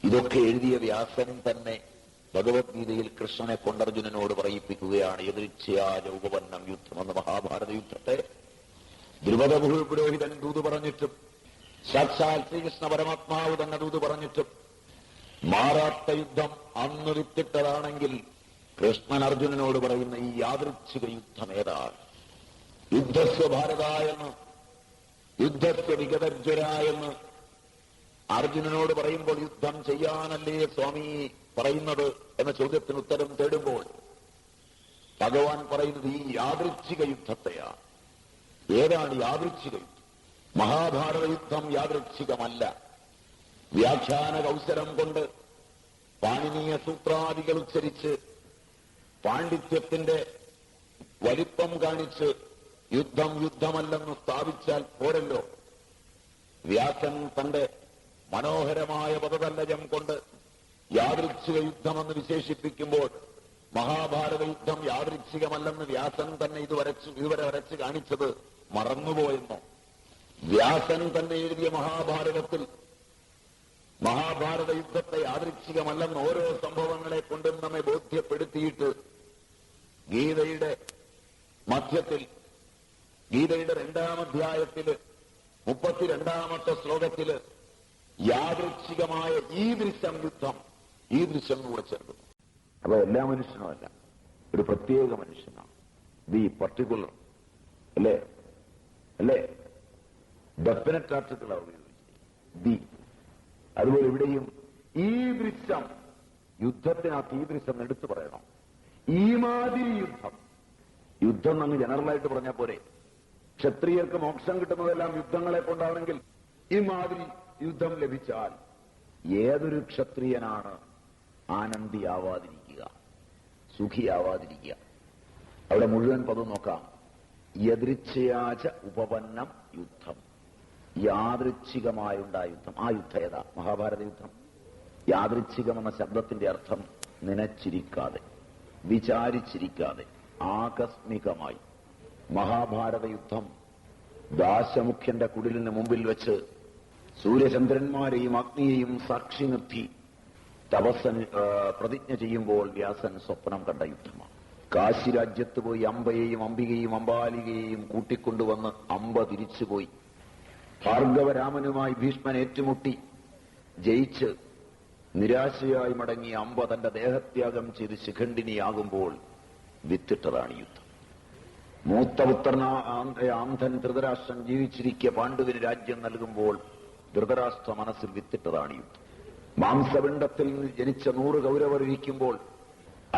ഇതൊക്കെ എഴുതിയ വ്യാസൻ തന്നെ ഭഗവത്ഗീതയിൽ കൃഷ്ണനെ കൊണ്ടർജുനനോട് പറയിപ്പിക്കുകയാണ്. യദൃച്ഛയാ ഉപപന്നം യുദ്ധമെന്ന മഹാഭാരത യുദ്ധത്തെ ദ്രുപദ പുരോഹിതൻ ദൂത് പറഞ്ഞിട്ടും സാക്ഷാൽ ശ്രീകൃഷ്ണ പരമാത്മാവ് തന്നെ ദൂത് പറഞ്ഞിട്ടും മാറാത്ത യുദ്ധം അന്ന് വിത്തിട്ടതാണെങ്കിൽ കൃഷ്ണൻ അർജുനനോട് പറയുന്ന ഈ യാദൃച്ഛിക യുദ്ധം ഏതാണ്? യുദ്ധസ്വ ഭാരതായെന്ന്, യുദ്ധസ്വ വിഗതജ്വരായെന്ന് അർജുനനോട് പറയുമ്പോൾ യുദ്ധം ചെയ്യാനല്ലേ സ്വാമി പറയുന്നത് എന്ന ചോദ്യത്തിന് ഉത്തരം തേടുമ്പോൾ ഭഗവാൻ പറയുന്നത് ഈ യാദൃച്ഛിക യുദ്ധത്തെയാണ്. ഏതാണ് യാദൃച്ഛിക യുദ്ധം? മഹാഭാരത യുദ്ധം യാദൃച്ഛികമല്ല. വ്യാഖ്യാന കൗശലം കൊണ്ട് പാണിനീയ സൂത്രാദികൾ ഉച്ചരിച്ച് പാണ്ഡിത്യത്തിന്റെ വലിപ്പം കാണിച്ച് യുദ്ധം യുദ്ധമല്ലെന്ന് സ്ഥാപിച്ചാൽ പോരല്ലോ. വ്യാസൻ തന്റെ മനോഹരമായ പദതല്ലജം കൊണ്ട് യാദൃച്ഛിക യുദ്ധമെന്ന് വിശേഷിപ്പിക്കുമ്പോൾ മഹാഭാരത യുദ്ധം യാദൃച്ഛികമല്ലെന്ന് വ്യാസൻ തന്നെ ഇതുവരെ വരച്ച് കാണിച്ചത് മറന്നുപോയെന്നോ? വ്യാസൻ തന്നെ എഴുതിയ മഹാഭാരതത്തിൽ മഹാഭാരത യുദ്ധത്തെ യാദൃച്ഛികമല്ലെന്ന് ഓരോ സംഭവങ്ങളെ കൊണ്ടും നമ്മെ ബോധ്യപ്പെടുത്തിയിട്ട് ഗീതയുടെ മധ്യത്തിൽ, ഗീതയുടെ 2-ാം അധ്യായത്തില് 32-ാമത്തെ ശ്ലോകത്തില് യാദൃച്ഛികമായ ഈദൃശം യുദ്ധം, ഈദൃശം കൂടെ ചേർക്കുന്നു. അപ്പൊ എല്ലാ മനുഷ്യനുമല്ല, ഒരു പ്രത്യേക മനുഷ്യനാണ്. ദി പർട്ടിക്കുലർ അല്ലേ അല്ലേ ഡെഫിനറ്റ് ആർട്ടിക്കിൾ ദി. അതുപോലെ ഇവിടെയും ഈദൃശം, യുദ്ധത്തിനകത്ത് ഈദൃശം എടുത്തു പറയണം. ഈ മാതിരി യുദ്ധം, യുദ്ധം അങ്ങ് ജനറലായിട്ട് പറഞ്ഞാൽ പോരെ. ക്ഷത്രിയർക്ക് മോക്ഷം കിട്ടുന്നതെല്ലാം യുദ്ധങ്ങളെ കൊണ്ടാണെങ്കിൽ ഈ മാതിരി യുദ്ധം ലഭിച്ചാൽ ഏതൊരു ക്ഷത്രിയനാണ് ആനന്ദിയാവാതിരിക്കുക, സുഖിയാവാതിരിക്കുക? അവിടെ മുഴുവൻ പദം നോക്കാം. യദൃച്ഛയാച ഉപപന്നം യുദ്ധം, യാദൃച്ഛികമായുണ്ടായ യുദ്ധം. ആ യുദ്ധം ഏതാ? മഹാഭാരത യുദ്ധം. യാദൃച്ഛികമെന്ന ശബ്ദത്തിന്റെ അർത്ഥം നനച്ചിരിക്കാതെ, വിചാരിച്ചിരിക്കാതെ, ആകസ്മികമായി. മഹാഭാരത യുദ്ധം ദാശമുഖ്യന്റെ കുടിലിന് മുമ്പിൽ വെച്ച് സൂര്യചന്ദ്രന്മാരെയും അഗ്നിയെയും സാക്ഷി നിർത്തി തപസ്സന് പ്രതിജ്ഞ ചെയ്യുമ്പോൾ വ്യാസൻ സ്വപ്നം കണ്ട യുദ്ധമാണ്. കാശി രാജ്യത്ത് പോയി അമ്പയെയും അംബികയും അംബാലികയെയും കൂട്ടിക്കൊണ്ടുവന്ന് അമ്പ തിരിച്ചുപോയി ഭാർഗവരാമനുമായി ഭീഷ്മൻ ഏറ്റുമുട്ടി ജയിച്ച് നിരാശയായി മടങ്ങിയ അമ്പ തന്റെ ദേഹത്യാഗം ചെയ്ത് ശിഖണ്ഡിനിയാകുമ്പോൾ വിത്തിട്ടതാണ് യുദ്ധം. മൂത്തപുത്രനാന്ധൻ ധൃതരാഷ്ട്രൻ ജീവിച്ചിരിക്കെ പാണ്ഡുവിന് രാജ്യം നൽകുമ്പോൾ ധൃതരാഷ്ട്ര മനസ്സിൽ വിത്തിട്ടതാണ് യുദ്ധം. മാംസപിണ്ഡത്തിൽ ജനിച്ച 100 കൗരവർ ഇരിക്കുമ്പോൾ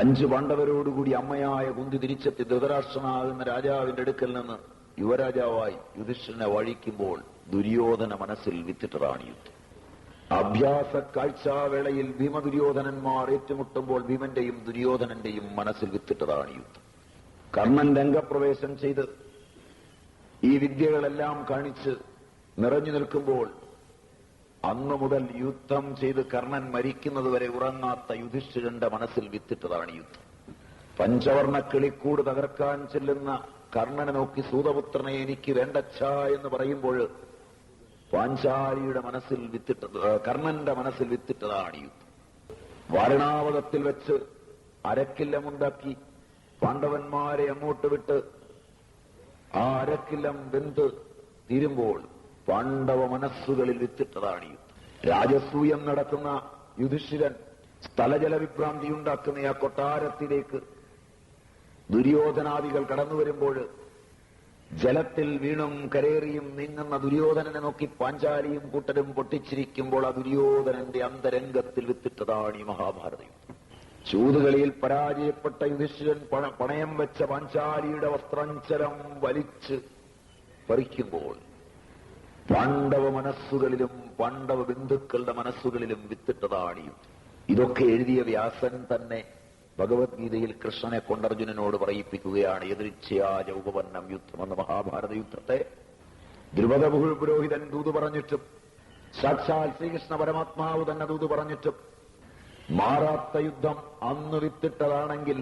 5 പാണ്ഡവരോടുകൂടി അമ്മയായ കുന്തി തിരിച്ചെത്തി ധൃതരാഷ്ട്രനാകുന്ന രാജാവിന്റെ അടുക്കൽ നിന്ന് യുവരാജാവായി യുധിഷ്ഠിരനെ വഴിക്കുമ്പോൾ ദുര്യോധന മനസ്സിൽ വിത്തിട്ടതാണ് യുദ്ധം. അഭ്യാസ കാഴ്ചാവേളയിൽ ഭീമദുര്യോധനന്മാർ ഏറ്റുമുട്ടുമ്പോൾ ഭീമന്റെയും ദുര്യോധനന്റെയും മനസ്സിൽ വിത്തിട്ടതാണ് യുദ്ധം. കർണൻ രംഗപ്രവേശം ചെയ്ത് ഈ വിദ്യകളെല്ലാം കാണിച്ച് നിറഞ്ഞു നിൽക്കുമ്പോൾ അന്നു മുതൽ യുദ്ധം ചെയ്ത് കർണൻ മരിക്കുന്നതുവരെ ഉറങ്ങാത്ത യുധിഷ്ഠിരന്റെ മനസ്സിൽ വിത്തിട്ടതാണ് യുദ്ധം. പഞ്ചവർണ്ണ കിളിക്കൂട് തകർക്കാൻ ചെല്ലുന്ന കർണനെ നോക്കി സൂതപുത്രനെ എനിക്ക് വേണ്ടച്ഛ എന്ന് പറയുമ്പോൾ പാഞ്ചാലിയുടെ മനസ്സിൽ വിത്തിട്ടത്, കർണന്റെ മനസ്സിൽ വിത്തിട്ടതാണ് യുദ്ധം. വാരണാവതത്തിൽ വെച്ച് അരക്കില്ലമുണ്ടാക്കി പാണ്ഡവന്മാരെ അങ്ങോട്ട് വിട്ട് ആ അരക്കില്ലം വെന്ത് തീരുമ്പോൾ പാണ്ഡവ മനസ്സുകളിൽ വിത്തിട്ടതാണ് യുദ്ധം. രാജസൂയം നടത്തുന്ന യുധിഷ്ഠിരൻ സ്ഥലജല വിഭ്രാന്തി ഉണ്ടാക്കുന്ന ആ കൊട്ടാരത്തിലേക്ക് ദുര്യോധനാദികൾ കടന്നു വരുമ്പോൾ ജലത്തിൽ വീണും കരേറിയും നീങ്ങുന്ന ദുര്യോധനനെ നോക്കി പാഞ്ചാലിയും കൂട്ടരും പൊട്ടിച്ചിരിക്കുമ്പോൾ ആ ദുര്യോധനന്റെ അന്തരംഗത്തിൽ വിത്തിട്ടതാണ് ഈ മഹാഭാരത യുദ്ധം. ചൂതുകളിയിൽ പരാജയപ്പെട്ട യുധിഷ്ഠിരൻ പണയം വെച്ച പാഞ്ചാലിയുടെ വസ്ത്രഞ്ചലം വലിച്ച് പറിക്കുമ്പോൾ പാണ്ഡവ മനസ്സുകളിലും പാണ്ഡവ ബന്ധുക്കളുടെ മനസ്സുകളിലും വിത്തിട്ടതാണ് യുദ്ധം. ഇതൊക്കെ എഴുതിയ വ്യാസൻ തന്നെ ഭഗവത്ഗീതയിൽ കൃഷ്ണനെ കൊണ്ടർജുനനോട് പറയിപ്പിക്കുകയാണ്. യദൃച്ഛയാച ഉപപന്നം യുദ്ധമെന്ന മഹാഭാരത യുദ്ധത്തെ ദ്രുപദ പുരോഹിതൻ ദൂത് പറഞ്ഞിട്ടും സാക്ഷാൽ ശ്രീകൃഷ്ണ പരമാത്മാവ് തന്നെ ദൂത് പറഞ്ഞിട്ടും മാറാത്ത യുദ്ധം അന്ന് വിത്തിട്ടതാണെങ്കിൽ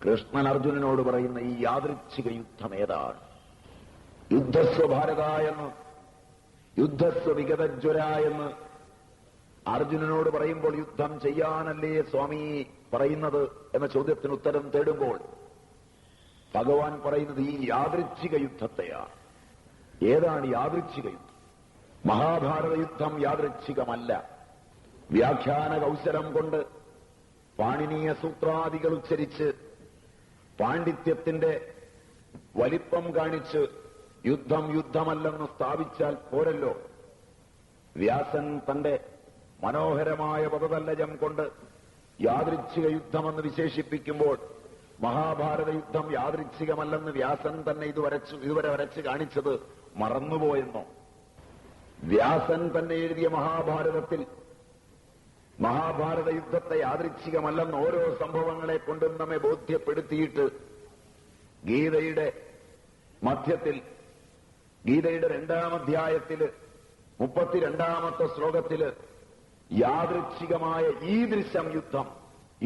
കൃഷ്ണൻ അർജുനനോട് പറയുന്ന ഈ യാദൃച്ഛിക യുദ്ധം ഏതാണ്? യുദ്ധസ്വ ഭാരതായെന്ന്, യുദ്ധസ്വ വിഗതജ്വരായെന്ന് അർജുനനോട് പറയുമ്പോൾ യുദ്ധം ചെയ്യാനല്ലേ സ്വാമി പറയുന്നത് എന്ന ചോദ്യത്തിന് ഉത്തരം തേടുമ്പോൾ ഭഗവാൻ പറയുന്നത് ഈ യാദൃച്ഛിക യുദ്ധത്തെയാണ്. ഏതാണ് യാദൃച്ഛിക യുദ്ധം? മഹാഭാരത യുദ്ധം യാദൃച്ഛികമല്ല. വ്യാഖ്യാന കൗശലം കൊണ്ട് പാണിനീയ സൂത്രാദികൾ ഉച്ചരിച്ച് പാണ്ഡിത്യത്തിന്റെ വലിപ്പം കാണിച്ച് യുദ്ധം യുദ്ധമല്ലെന്ന് സ്ഥാപിച്ചാൽ പോരല്ലോ. വ്യാസൻ തന്റെ മനോഹരമായ പദതല്ലജം കൊണ്ട് യാദൃച്ഛിക യുദ്ധമെന്ന് വിശേഷിപ്പിക്കുമ്പോൾ മഹാഭാരത യുദ്ധം യാദൃച്ഛികമല്ലെന്ന് വ്യാസൻ തന്നെ ഇതുവരെ വരച്ച് കാണിച്ചത് മറന്നുപോയെന്നോ? വ്യാസൻ തന്നെ എഴുതിയ മഹാഭാരതത്തിൽ മഹാഭാരത യുദ്ധത്തെ യാദൃച്ഛികമല്ലെന്ന് ഓരോ സംഭവങ്ങളെ കൊണ്ടും നമ്മെ ബോധ്യപ്പെടുത്തിയിട്ട് ഗീതയുടെ മധ്യത്തിൽ ഗീതയുടെ 2-ാം അധ്യായത്തില് 32-ാമത്തെ ശ്ലോകത്തില് യാദൃച്ഛികമായ ഈദൃശം യുദ്ധം,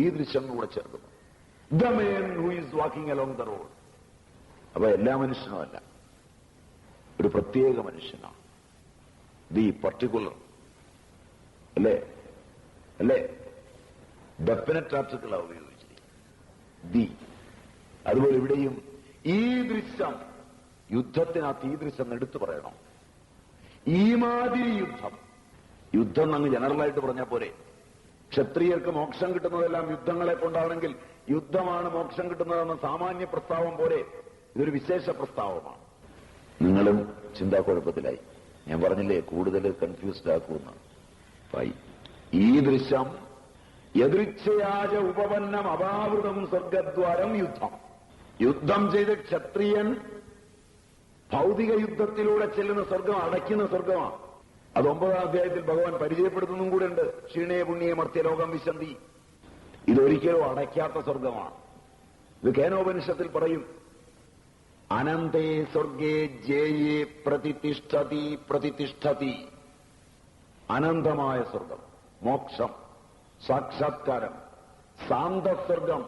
ഈദൃശം കൂടെ ചേർക്കുന്നു. The man who is walking along the road. അപ്പൊ എല്ലാ മനുഷ്യനും അല്ല, ഒരു പ്രത്യേക മനുഷ്യനാണ്. ദി പർട്ടിക്കുലർ അല്ലേ അല്ലേ ഡെഫിനറ്റ് ആർട്ടിക്കിളാണ് ഉപയോഗിച്ചിരിക്കുന്നത്. ദി. അതുപോലെ ഇവിടെയും ഈ ദൃശ്യം, യുദ്ധത്തിനകത്ത് ഈ ദൃശ്യം എടുത്തു പറയണം. ഈ മാതിരി യുദ്ധം അങ്ങ് ജനറലായിട്ട് പറഞ്ഞാൽ പോരെ. ക്ഷത്രിയർക്ക് മോക്ഷം കിട്ടുന്നതെല്ലാം യുദ്ധങ്ങളെ കൊണ്ടാണെങ്കിൽ യുദ്ധമാണ് മോക്ഷം കിട്ടുന്നതെന്ന സാമാന്യ പ്രസ്താവം പോലെ ഇതൊരു വിശേഷ പ്രസ്താവമാണ്. നിങ്ങളും ചിന്താക്കുഴപ്പത്തിലായി. ഞാൻ പറഞ്ഞില്ലേ കൂടുതൽ കൺഫ്യൂസ്ഡ് ആക്കുമെന്ന്. ഈ ദൃശ്യം യദൃച്ഛയാജ ഉപപന്നം അപാവൃതം സ്വർഗദ്വാരം യുദ്ധം ചെയ്ത് ക്ഷത്രിയൻ ഭൗതിക യുദ്ധത്തിലൂടെ ചെല്ലുന്ന സ്വർഗം അടയ്ക്കുന്ന സ്വർഗമാണ്. അത് 9-ാം അധ്യായത്തിൽ ഭഗവാൻ പരിചയപ്പെടുത്തുന്നതും കൂടെ ഉണ്ട്. ക്ഷീണേ പുണ്യേ മർത്യലോകം വിശന്തി. ഇതൊരിക്കലും അടയ്ക്കാത്ത സ്വർഗമാണ്. ഇത് കേനോപനിഷത്തിൽ പറയും, അനന്തേ സ്വർഗേ ജേയേ പ്രതിഷ്ഠതി. അനന്തമായ സ്വർഗം, മോക്ഷം, സാക്ഷാത്കാരം, സാന്തസ്വർഗം,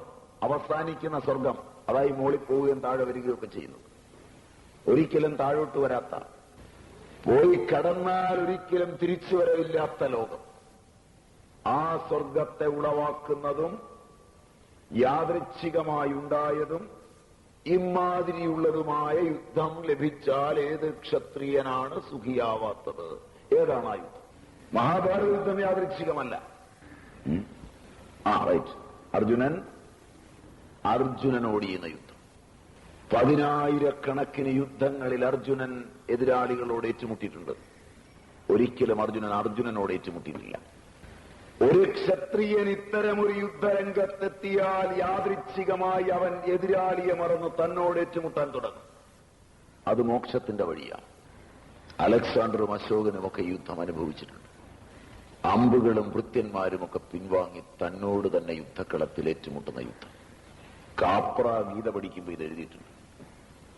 അവസാനിക്കുന്ന സ്വർഗം. അതായി മോളിൽ പോവുകയും താഴെ വരികയൊക്കെ ചെയ്യുന്നത്. ഒരിക്കലും താഴോട്ട് വരാത്ത, പോയി കടന്നാൽ ഒരിക്കലും തിരിച്ചു വരവില്ലാത്ത ലോകം. ആ സ്വർഗത്തെ ഉളവാക്കുന്നതും യാദൃച്ഛികമായി ഉണ്ടായതും ഇമാതിരിയുള്ളതുമായ യുദ്ധം ലഭിച്ചാൽ ഏത് ക്ഷത്രിയനാണ് സുഖിയാവാത്തത്? ഏതാണ് ആ യുദ്ധം? മഹാഭാരത യുദ്ധം യാദൃച്ഛികമല്ല. റൈറ്റ്. അർജുനനോടിയുന്ന യുദ്ധം. 10,000-കണക്കിന് യുദ്ധങ്ങളിൽ അർജുനൻ എതിരാളികളോട് ഏറ്റുമുട്ടിയിട്ടുണ്ട്. ഒരിക്കലും അർജുനനോട് ഏറ്റുമുട്ടിയിട്ടില്ല. ഒരു ക്ഷത്രിയൻ ഇത്തരമൊരു യുദ്ധരംഗത്തെത്തിയാൽ യാദൃച്ഛികമായി അവൻ എതിരാളിയെ മറന്ന് തന്നോട് ഏറ്റുമുട്ടാൻ തുടങ്ങും. അത് മോക്ഷത്തിന്റെ വഴിയാണ്. അലക്സാണ്ടറും അശോകനുമൊക്കെ യുദ്ധം അനുഭവിച്ചിട്ടുണ്ട്. അമ്പുകളും ഭൃത്യന്മാരുമൊക്കെ പിൻവാങ്ങി തന്നോട് തന്നെ യുദ്ധക്കളത്തിൽ ഏറ്റുമുട്ടുന്ന യുദ്ധം. കാപ്ര ഗീത പഠിക്കുമ്പോൾ ഇത് എഴുതിയിട്ടുണ്ട്.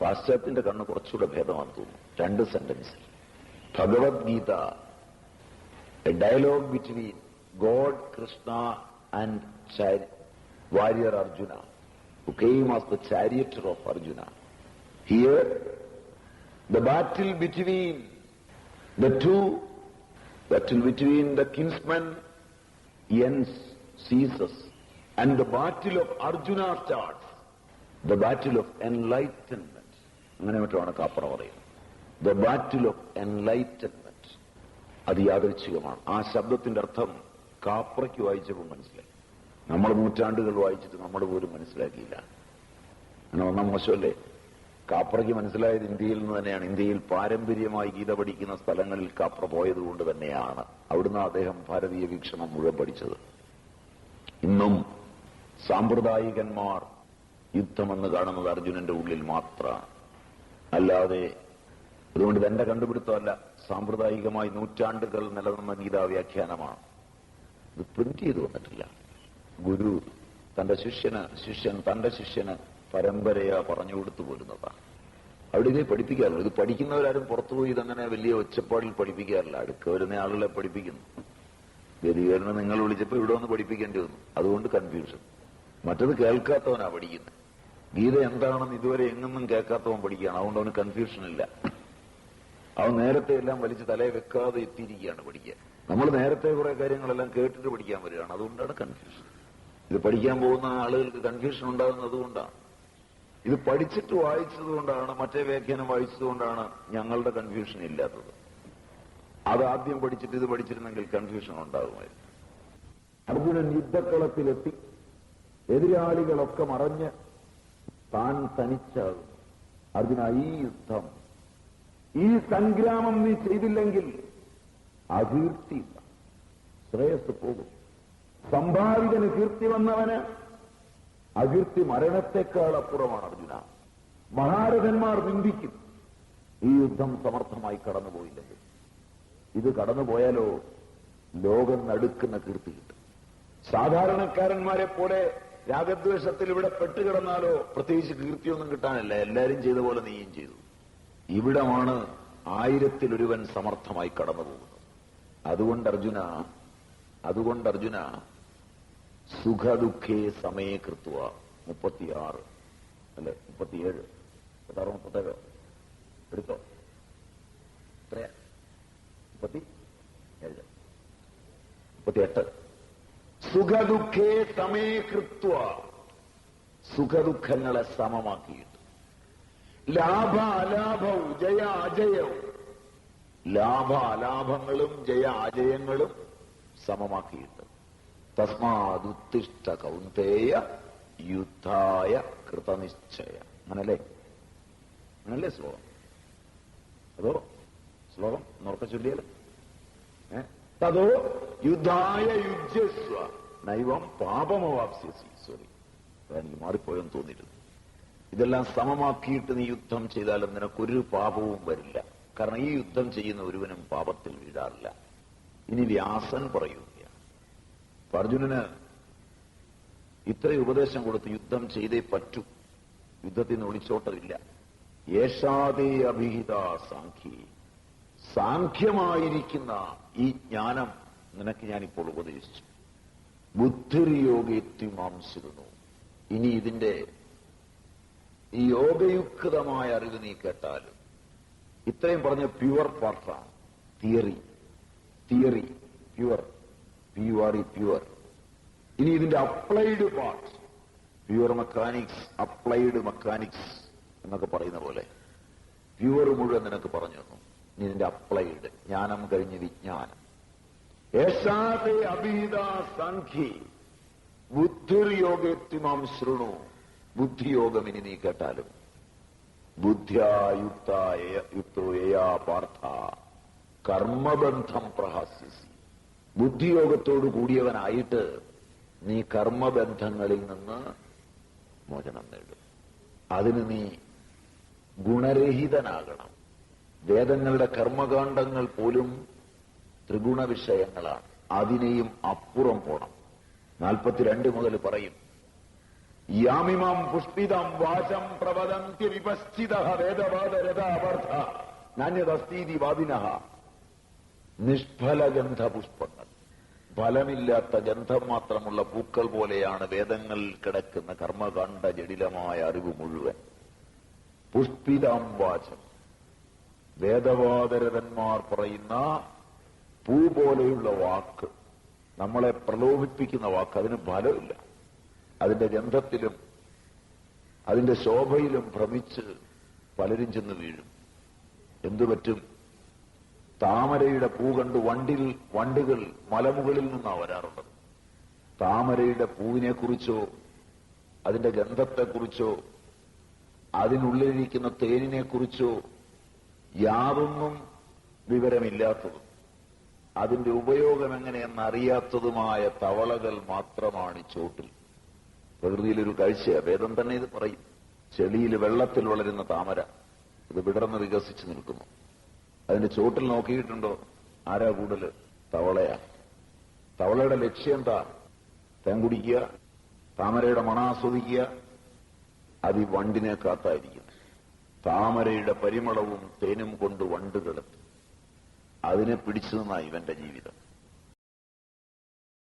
പാശ്ചാത്യന്റെ കണ്ണ് കുറച്ചുകൂടെ ഭേദമാണെന്ന് തോന്നുന്നു. 2 സെന്റൻസിൽ Bhagavad Gita, a dialogue between God, Krishna and warrior Arjuna, who came as the charioteer of Arjuna. Here, the battle between the kinsmen ceases, and the battle of Arjuna starts. The battle of enlightenment. അങ്ങനെ മറ്റാണ് കാപ്പറ പറയുന്നത്. The battle of enlightenment. അത് യാദൃച്ഛികമാണ്. ആ ശബ്ദത്തിന്റെ അർത്ഥം കാപ്രയ്ക്ക് വായിച്ചപ്പോൾ മനസ്സിലായി. നമ്മൾ നൂറ്റാണ്ടുകൾ വായിച്ചിട്ട് നമ്മൾ പോലും മനസ്സിലാക്കിയില്ല. അങ്ങനെ വന്നാൽ മോശമല്ലേ? കാപ്രയ്ക്ക് മനസ്സിലായത് ഇന്ത്യയിൽ നിന്ന് തന്നെയാണ്. ഇന്ത്യയിൽ പാരമ്പര്യമായി ഗീത പഠിക്കുന്ന സ്ഥലങ്ങളിൽ കാപ്ര പോയതുകൊണ്ട് തന്നെയാണ് അവിടുന്ന് അദ്ദേഹം ഭാരതീയ വീക്ഷണം മുഴുവൻ പഠിച്ചത്. ഇന്നും സാമ്പ്രദായികന്മാർ യുദ്ധമെന്ന് കാണുന്നത് അർജുനന്റെ ഉള്ളിൽ മാത്രമാണ്. അല്ലാതെ അതുകൊണ്ട് ഇതെന്റെ കണ്ടുപിടുത്തമല്ല. സാമ്പ്രദായികമായി നൂറ്റാണ്ടുകൾ നിലനിന്ന ഗീതാവ്യാഖ്യാനമാണ്. ഇത് പ്രിന്റ് ചെയ്തു വന്നിട്ടില്ല. ഗുരു ശിഷ്യൻ തന്റെ ശിഷ്യന് പരമ്പരയാ പറഞ്ഞു കൊടുത്തു പോരുന്നതാണ്. അവിടെ ഇതേ പഠിപ്പിക്കാറുള്ളൂ. ഇത് പഠിക്കുന്നവരാരും പുറത്തുപോയി ഇതങ്ങനെ വലിയ ഒച്ചപ്പാടിൽ പഠിപ്പിക്കാറില്ല. അടുക്ക വരുന്ന ആളുകളെ പഠിപ്പിക്കുന്നു. ഗതികേരനെ നിങ്ങൾ വിളിച്ചപ്പോൾ ഇവിടെ വന്ന് പഠിപ്പിക്കേണ്ടി വന്നു. അതുകൊണ്ട് കൺഫ്യൂഷൻ. മറ്റത് കേൾക്കാത്തവനാ പഠിക്കുന്നത്. ഗീത എന്താണെന്ന് ഇതുവരെ എങ്ങൊന്നും കേൾക്കാത്തവൻ പഠിക്കുകയാണ്. അതുകൊണ്ട് അവന് കൺഫ്യൂഷൻ ഇല്ല. അവൻ നേരത്തെ എല്ലാം വലിച്ച് തലയെ വെക്കാതെ എത്തിയിരിക്കുകയാണ് പഠിക്കാൻ. നമ്മൾ നേരത്തെ കുറെ കാര്യങ്ങളെല്ലാം കേട്ടിട്ട് പഠിക്കാൻ വരികയാണ്. അതുകൊണ്ടാണ് കൺഫ്യൂഷൻ. ഇത് പഠിക്കാൻ പോകുന്ന ആളുകൾക്ക് കൺഫ്യൂഷൻ ഉണ്ടാകുന്നത് കൊണ്ടാണ്. ഇത് പഠിച്ചിട്ട് വായിച്ചതുകൊണ്ടാണ്, മറ്റേ വ്യാഖ്യാനം വായിച്ചതുകൊണ്ടാണ് ഞങ്ങളുടെ കൺഫ്യൂഷൻ ഇല്ലാത്തത്. അത് ആദ്യം പഠിച്ചിട്ട് ഇത് പഠിച്ചിരുന്നെങ്കിൽ കൺഫ്യൂഷൻ ഉണ്ടാകുമായിരുന്നു. അർജുനൻ യുദ്ധക്കളത്തിലെത്തി. എതിരാളികളൊക്കെ മറഞ്ഞ് താൻ തനിച്ചാകും. അർജുന, ഈ യുദ്ധം, ഈ സംഗ്രാമം നീ ചെയ്തില്ലെങ്കിൽ അകീർത്തിയില്ല, ശ്രേയസ് പോകും. സംഭാവിതന് കീർത്തി വന്നവന് അകീർത്തി മരണത്തെക്കാൾ അപ്പുറമാണ് അർജുന. മഹാരഥന്മാർ നിന്ദിക്കും ഈ യുദ്ധം സമർത്ഥമായി കടന്നുപോയില്ലെങ്കിൽ. ഇത് കടന്നുപോയാലോ ലോകം നടുക്കുന്ന കീർത്തി കിട്ടും. സാധാരണക്കാരന്മാരെ പോലെ രാഗദ്വേഷത്തിൽ ഇവിടെ പെട്ടുകിടന്നാലോ പ്രത്യേകിച്ച് കീർത്തിയൊന്നും കിട്ടാനല്ല. എല്ലാവരും ചെയ്ത പോലെ നീയും ചെയ്തു. ഇവിടമാണ് 1000-ൽ-1 സമർത്ഥമായി കടന്നുപോകുന്നത്. അതുകൊണ്ട് അർജുന സുഖദുഃഖേ സമേ കൃത്വ 36 അല്ലെ 37 36 37 എടുത്തോ. 37 38 സുഖദുഃഖേ സമേ കൃത്വ, സുഖദുഃഖങ്ങളെ സമമാക്കിയിട്ട്, ലാഭ അലാഭവും ജയ അജയവും, ലാഭ അലാഭങ്ങളും ജയ അജയങ്ങളും സമമാക്കിയിട്ട്, തസ്മാദുത്തിഷ്ഠ കൗന്തേയ യുദ്ധായ കൃതനിശ്ചയ. അങ്ങനല്ലേ ശ്ലോകം? അതോ ശ്ലോകം നോർക്ക ചൊല്ലിയാലോ? തതോ യുദ്ധായ യുജ്യസ്വ നൈവം പാപമവാപ്സ്യസി. സോറി, എനിക്ക് മാറിപ്പോയെന്ന് തോന്നിയിരുന്നു. ഇതെല്ലാം സമമാക്കിയിട്ട് നീ യുദ്ധം ചെയ്താലും നിനക്കൊരു പാപവും വരില്ല. കാരണം ഈ യുദ്ധം ചെയ്യുന്ന ഒരുവനും പാപത്തിൽ വീഴാറില്ല. ഇനി വ്യാസൻ പറയുകയാണ്, അർജുനന് ഇത്രയും ഉപദേശം കൊടുത്ത് യുദ്ധം ചെയ്തേ പറ്റൂ, യുദ്ധത്തിൽ നിന്ന് ഒളിച്ചോട്ടമില്ല. യേശാദേ അഭിഹിത സാഖ്യേ, സാഖ്യമായിരിക്കുന്ന ഈ ജ്ഞാനം നിനക്ക് ഞാനിപ്പോൾ ഉപദേശിച്ചു. ബുദ്ധിർയോഗേത്യുമാംസിരുന്നു. ഇനി ഇതിന്റെ ഈ യോഗയുക്തമായ അറിവ് നീ കേട്ടാലും, ഇത്രയും പറഞ്ഞ പ്യുവർ പാർട്ടാണ്. Theory pure, pure. ഇനി ഇതിന്റെ applied part, pure mechanics, applied mechanics എന്നൊക്കെ പറയുന്ന പോലെ പ്യുവർ മുഴുവൻ നിനക്ക് പറഞ്ഞു തന്നു. ഇനി ഇതിന്റെ അപ്ലൈഡ്, ജ്ഞാനം കഴിഞ്ഞ് വിജ്ഞാനം. ഏഷാദേ അഭീത സാഖ്യേ ബുദ്ധിർയോഗേത്യുമാം ശൃണു. ബുദ്ധിയോഗം ഇനി നീ കേട്ടാലും, ബുദ്ധ്യായുക്തോ യയാ പാർത്ഥ കർമ്മബന്ധം പ്രഹാസ്യസി. ബുദ്ധിയോഗത്തോടു കൂടിയവനായിട്ട് നീ കർമ്മബന്ധങ്ങളിൽ നിന്ന് മോചനം നേടും. അതിന് നീ ഗുണരഹിതനാകണം. വേദങ്ങളുടെ കർമ്മകാണ്ഡങ്ങൾ പോലും ത്രിഗുണ വിഷയങ്ങളാണ്. അതിനെയും അപ്പുറം പോണം. 42 മുതൽ പറയും, യാമിമാം പുഷ്പിതം വാചം പ്രവദന്തി വിപശ്ചിതഃ വേദവാദരഥാവർദ്ധ നാന്യദസ്തീതി വാദിനഃ. നിഷ്ഫലഗന്ധ പുഷ്പങ്ങൾ, ഫലമില്ലാത്ത ഗന്ധം മാത്രമുള്ള പൂക്കൾ പോലെയാണ് വേദങ്ങളിൽ കിടക്കുന്ന കർമ്മകാണ്ഡ ജടിലമായ അറിവ് മുഴുവൻ. പുഷ്പിതാം വാചം, വേദവാദരഥന്മാർ പറയുന്ന പൂ പോലെയുള്ള വാക്ക്, നമ്മളെ പ്രലോഭിപ്പിക്കുന്ന വാക്ക്, അതിന് ഫലമില്ല. അതിന്റെ ഗന്ധത്തിലും അതിന്റെ ശോഭയിലും ഭ്രമിച്ച് പലരും ചെന്ന് വീഴും. എന്തുപറ്റും? താമരയുടെ പൂ കണ്ട് വണ്ടുകൾ മലമുകളിൽ നിന്നാണ് വരാറുള്ളത്. താമരയുടെ പൂവിനെക്കുറിച്ചോ അതിന്റെ ഗന്ധത്തെക്കുറിച്ചോ അതിനുള്ളിലിരിക്കുന്ന തേനിനെക്കുറിച്ചോ യാതൊന്നും വിവരമില്ലാത്തതും അതിന്റെ ഉപയോഗം എങ്ങനെയെന്നറിയാത്തതുമായ തവളകൾ മാത്രമാണ് ചോട്ടിൽ. പ്രകൃതിയിലൊരു കാഴ്ചയാണ്. വേദം തന്നെ ഇത് പറയും. ചെളിയിൽ വെള്ളത്തിൽ വളരുന്ന താമര, ഇത് വിടർന്ന് വികസിച്ച് നിൽക്കുന്നു. അതിന്റെ ചോട്ടിൽ നോക്കിയിട്ടുണ്ടോ? ആരാ കൂടുതൽ? തവളയാ. തവളയുടെ ലക്ഷ്യം എന്താ? തേൻ കുടിക്കുക, താമരയുടെ മണം ആസ്വദിക്കുക. അത് ഈ വണ്ടിനെ കാത്തായിരിക്കും. താമരയുടെ പരിമളവും തേനും കൊണ്ട് വണ്ടുകളെത്തും. അതിനെ പിടിച്ചു നിന്നാ ഇവന്റെ ജീവിതം.